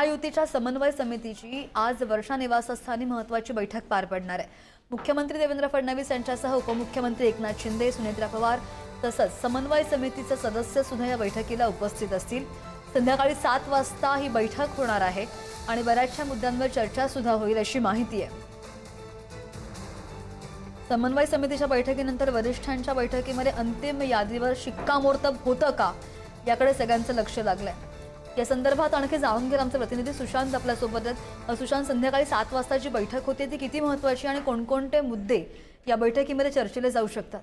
महायुतीच्या समन्वय समितीची आज वर्षा निवासस्थानी महत्त्वाची बैठक पार पडणार आहे। मुख्यमंत्री देवेंद्र फडणवीस यांच्यासह उपमुख्यमंत्री एकनाथ शिंदे, सुनेत्रा पवार तसंच समन्वय समितीचे सदस्य सुद्धा या बैठकीला उपस्थित असतील। संध्याकाळी 7 वाजता ही बैठक होणार आहे आणि बऱ्याचशा मुद्द्यांवर चर्चा सुद्धा होईल अशी माहिती आहे। समन्वय समितीच्या बैठकीनंतर वरिष्ठांच्या बैठकीमध्ये अंतिम यादीवर शिक्कामोर्तब होतं का याकडे सगळ्यांचं लक्ष लागलंय। या संदर्भात आणखी जाणून घेणार आमचे प्रतिनिधी सुशांत आपल्यासोबत आहेत। सुशांत, संध्याकाळी 7 वाजताची बैठक होती ती किती महत्त्वाची आणि कोणकोणते मुद्दे या बैठकीमध्ये चर्चेले जाऊ शकतात?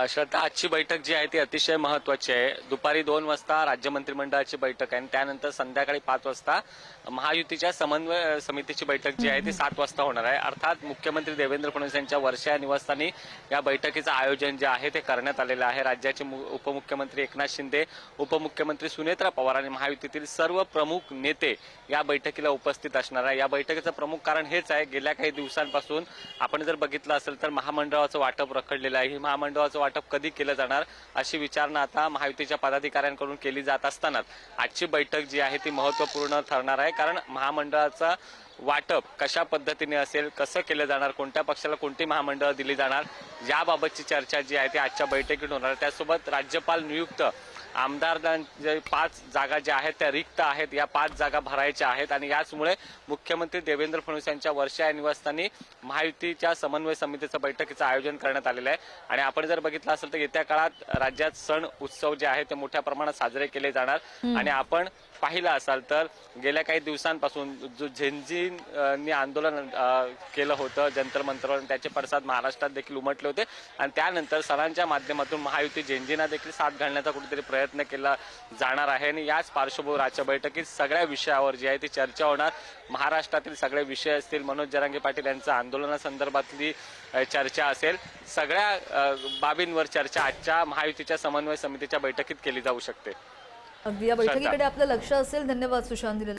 श्रद्धा, आजची बैठक जी आहे ती अतिशय महत्त्वाची आहे। दुपारी 2 वाजता राज्य मंत्रिमंडळाची बैठक आहे आणि त्यानंतर संध्याकाळी 5 वाजता महायुतीच्या समन्वय समितीची बैठक जी आहे ती 7 वाजता होणार आहे। अर्थात मुख्यमंत्री देवेंद्र फडणवीस यांच्या वर्षा निवासस्थानी या बैठकीचं आयोजन जे आहे ते करण्यात आलेलं आहे। राज्याचे उपमुख्यमंत्री एकनाथ शिंदे, उपमुख्यमंत्री सुनेत्रा पवार आणि महायुतीतील सर्व प्रमुख नेते या बैठकीला उपस्थित असणार आहे। या बैठकीचं प्रमुख कारण हेच आहे, गेल्या काही दिवसांपासून आपण जर बघितलं असेल तर महामंडळाचं वाटप रखडलेलं आहे। ही महामंडळाचं वाटप कधी केलं जाणार अशी विचारणा आता महायुतीच्या पदाधिकाऱ्यांकडून केली जात असतानाच आजची बैठक जी आहे ती महत्त्वपूर्ण ठरणार आहे। कारण महामंडळाचा वाटप कशा पद्धतीने असेल, कसं केलं जाणार, कोणत्या पक्षाला कोणती महामंडळं दिली जाणार याबाबतची चर्चा जी आहे ती आजच्या बैठकीत होणार आहे। त्यासोबत राज्यपाल नियुक्त आमदारांच्या 5 जागा ज्या आहेत त्या रिक्त आहेत, या 5 जागा भरायच्या आहेत आणि याचमुळे मुख्यमंत्री देवेंद्र फडणवीस यांच्या वर्षा निवासस्थानी महायुतीच्या समन्वय समितीचं बैठकीचं आयोजन करण्यात आलेलं आहे। आणि आपण जर बघितलं असेल तर येत्या काळात राज्यात सण उत्सव जे आहे ते मोठ्या प्रमाणात साजरे केले जाणार आणि आपण पाहिलं असाल तर गेल्या काही दिवसांपासून जो झेंझींनी आंदोलन केलं होतं जंतर मंतरवर, त्याचे पडसाद महाराष्ट्रात देखील उमटले होते आणि त्यानंतर सणांच्या माध्यमातून महायुती झेंझींना देखील साथ घालण्याचा कुठेतरी प्रयत्न केला जाणार आहे आणि याच पार्श्वभूमीवर आजच्या बैठकीत सगळ्या विषयावर जी आहे ती चर्चा होणार। महाराष्ट्रातील सगळे विषय असतील, मनोज जरांगे पाटील यांच्या आंदोलनासंदर्भातली चर्चा असेल, सगळ्या बाबींवर चर्चा आजच्या महायुतीच्या समन्वय समितीच्या बैठकीत केली जाऊ शकते। अगदी या बैठकीकडे आपलं लक्ष असेल। धन्यवाद सुशांत दिलेलं।